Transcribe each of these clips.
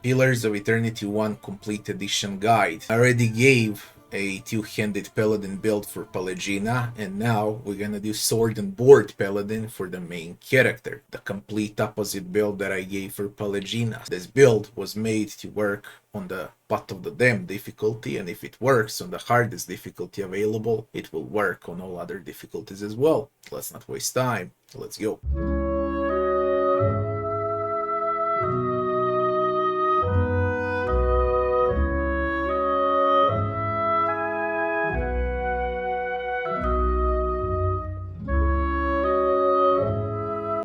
Pillars of Eternity 1 Complete Edition Guide. I already gave a two-handed Paladin build for Pallegina, and now we're gonna do Sword and Board Paladin for the main character, the complete opposite build that I gave for Pallegina. This build was made to work on the Pot of the Dam difficulty, and if it works on the hardest difficulty available, it will work on all other difficulties as well. Let's not waste time, let's go.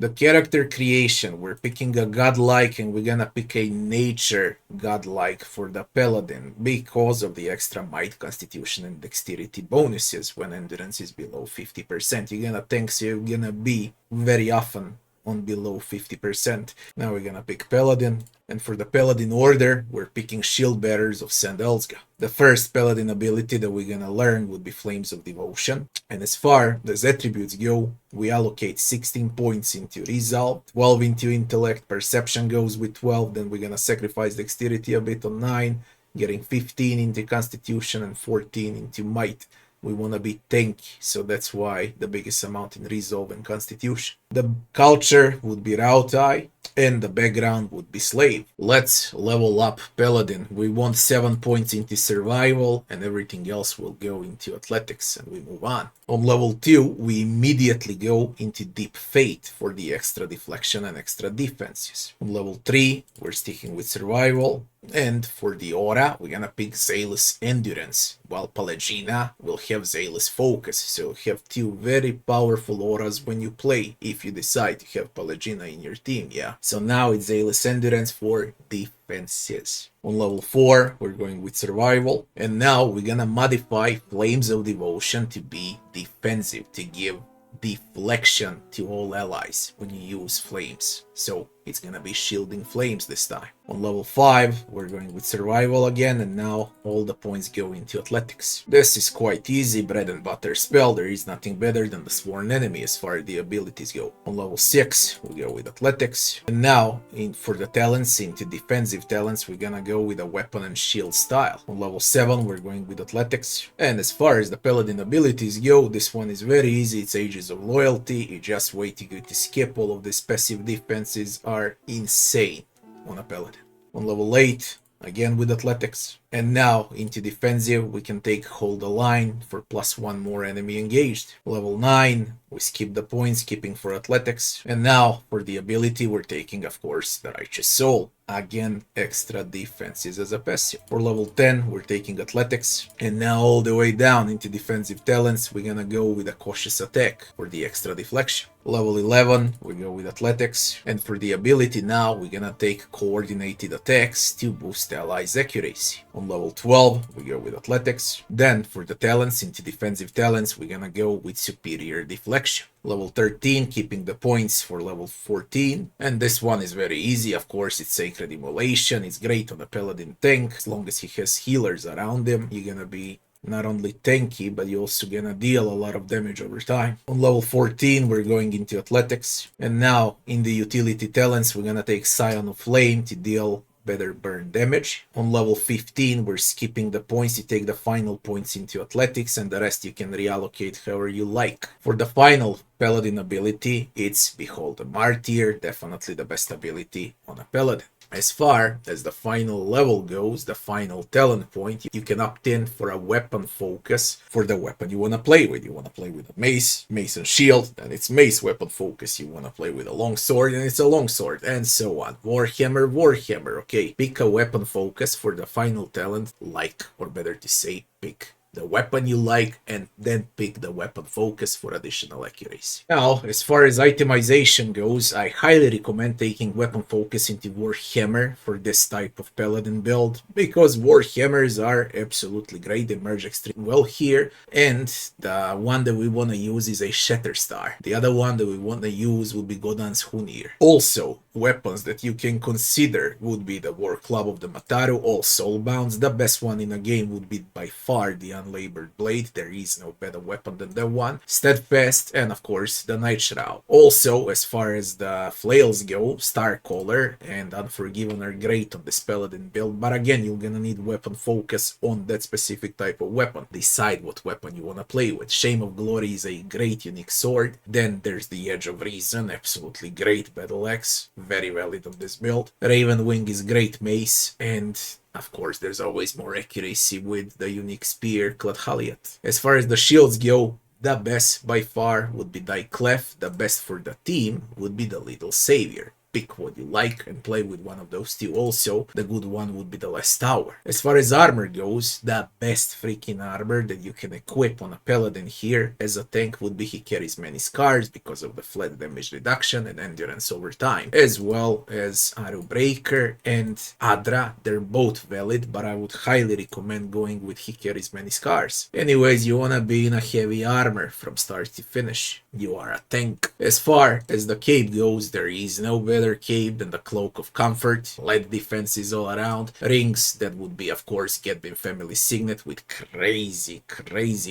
The character creation, we're picking a Godlike and we're gonna pick a nature Godlike for the Paladin because of the extra might, constitution and dexterity bonuses when endurance is below 50%. You're gonna think so you're gonna be very often on below 50%. Now we're gonna pick Paladin, and for the Paladin order, we're picking Shield Bearers of St. Elsga. The first Paladin ability that we're gonna learn would be Flames of Devotion, and as far as attributes go, we allocate 16 points into Resolve, 12 into Intellect, Perception goes with 12, then we're gonna sacrifice Dexterity a bit on 9, getting 15 into Constitution and 14 into Might. We want to be tanky, so that's why the biggest amount in Resolve and Constitution. The culture would be Rautai, and the background would be Slave. Let's level up Paladin. We want 7 points into Survival, and everything else will go into Athletics, and we move on. On level 2, we immediately go into Deep Fate for the extra deflection and extra defenses. On level 3, we're sticking with Survival, and for the aura, we're gonna pick Zealous Endurance, while Pallegina will have Zealous Focus, so you have two very powerful auras when you play, if you decide to have Pallegina in your team, yeah. So now it's Zealous Endurance for defenses. On level 4, we're going with Survival, and now we're gonna modify Flames of Devotion to be defensive, to give deflection to all allies when you use flames. So it's gonna be shielding flames this time. On level 5, we're going with Survival again, and now all the points go into Athletics. This is quite easy, bread and butter spell. There is nothing better than the Sworn Enemy as far as the abilities go. On level 6, we go with Athletics. And now, for the talents, into defensive talents, we're gonna go with a Weapon and Shield style. On level 7, we're going with Athletics. And as far as the Paladin abilities go, this one is very easy. It's Ages of Loyalty. You just wait to skip all of these passive defenses are insane on a Paladin. On level 8, again with Athletics. And now into defensive, we can take Hold the Line for +1 more enemy engaged. Level 9, we skip the points, skipping for Athletics. And now for the ability, we're taking, of course, the Righteous Soul. Again, extra defenses as a passive. For level 10, we're taking Athletics. And now all the way down into defensive talents, we're gonna go with a Cautious Attack for the extra deflection. Level 11, we go with Athletics. And for the ability now, we're gonna take Coordinated Attacks to boost allies' accuracy. On level 12, we go with Athletics. Then for the talents, into defensive talents, we're gonna go with Superior Deflection. Level 13, keeping the points for level 14. And this one is very easy, of course, it's Sacred Immolation. It's great on a Paladin tank. As long as he has healers around him, you're gonna be not only tanky, but you're also gonna deal a lot of damage over time. On level 14, we're going into Athletics. And now, in the utility talents, we're gonna take Scion of Flame to deal better burn damage. On level 15, we're skipping the points. You take the final points into Athletics, and the rest you can reallocate however you like. For the final Paladin ability, it's Behold the Martyr, definitely the best ability on a Paladin. As far as the final level goes, the final talent point, you can opt in for a weapon focus for the weapon you want to play with. You want to play with a mace, mace and shield, then it's mace weapon focus. You want to play with a long sword, and it's a long sword, and so on. Warhammer, Warhammer. Okay, pick a weapon focus for the final talent, like, or better to say, pick the weapon you like, and then pick the weapon focus for additional accuracy. Now, as far as itemization goes, I highly recommend taking weapon focus into Warhammer for this type of Paladin build, because Warhammers are absolutely great. They merge extremely well here, and the one that we want to use is a Shatterstar. The other one that we want to use would be Godan's Hunir. Also, weapons that you can consider would be the War Club of the Mataru, all soulbounds. The best one in the game would be by far the unlabored blade. There is no better weapon than that one. Steadfast, and of course the Night Shroud. Also, as far as the flails go, Starcaller and Unforgiven are great on this Paladin build, but again, you're gonna need weapon focus on that specific type of weapon. Decide what weapon you wanna play with. Shame of Glory is a great unique sword. Then there's the Edge of Reason, absolutely great battle axe, very valid on this build. Raven Wing is great mace, and of course, there's always more accuracy with the unique spear, Cladhaliat. As far as the shields go, the best by far would be Clef. The best for the team would be the Little Savior. Pick what you like and play with one of those two. Also, the good one would be the Last Tower. As far as armor goes, the best freaking armor that you can equip on a Paladin here as a tank would be he carries many scars because of the flat damage reduction and endurance over time, as well as Arrow Breaker and Adra. They're both valid, but I would highly recommend going with he carries many scars. Anyways, you wanna be in a heavy armor from start to finish. You are a tank. As far as the cape goes, there is no better cape than the Cloak of Comfort. Light defenses all around. Rings, that would be of course Getbin Family Signet with crazy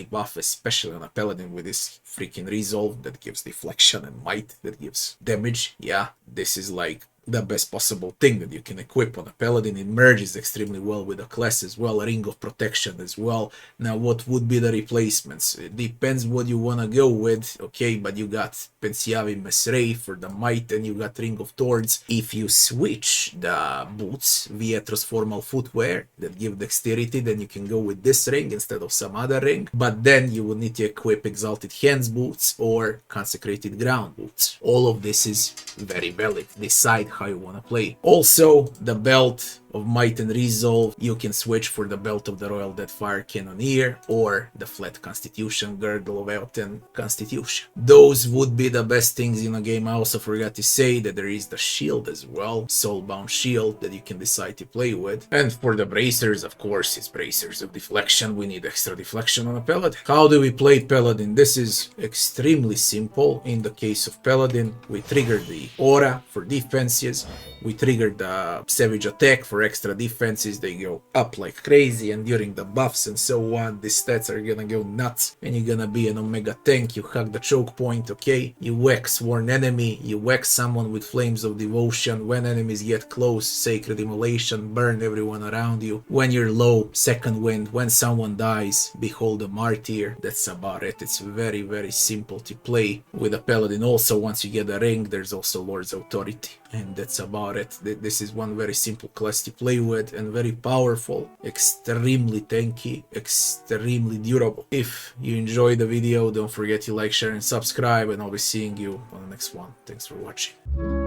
buff, especially on a Paladin with this freaking resolve that gives deflection and might that gives damage. Yeah, this is like the best possible thing that you can equip on a Paladin. It merges extremely well with the class as well. Ring of Protection as well. Now, what would be the replacements? It depends what you want to go with, okay, but you got Pensiavi Mesrei for the might, and you got Ring of Thorns. If you switch the boots, Vietros Formal Footwear, that give dexterity, then you can go with this ring instead of some other ring, but then you will need to equip Exalted Hands boots or Consecrated Ground boots. All of this is very valid. Decide how you want to play. Also, the belt of Might and Resolve, you can switch for the belt of the Royal Deadfire Cannoneer or the flat Constitution Girdle of Elten Constitution. Those would be the best things in a game. I also forgot to say that there is the shield as well, Soulbound Shield, that you can decide to play with. And for the bracers, of course, it's bracers of deflection. We need extra deflection on a Paladin. How do we play Paladin? This is extremely simple. In the case of Paladin, we trigger the Aura for defenses. We trigger the Savage Attack for extra defenses. They go up like crazy, and during the buffs and so on, the stats are gonna go nuts, and you're gonna be an Omega tank. You hug the choke point, okay? You whack Sworn Enemy, you whack someone with Flames of Devotion. When enemies get close, Sacred Immolation, burn everyone around you. When you're low, Second Wind. When someone dies, Behold a Martyr. That's about it. It's very simple to play with a Paladin. Also, once you get a ring, there's also Lord's Authority, and that's about it. This is one very simple class to play with and very powerful, extremely tanky, extremely durable. If you enjoyed the video, don't forget to like, share and subscribe, and I'll be seeing you on the next one. Thanks for watching.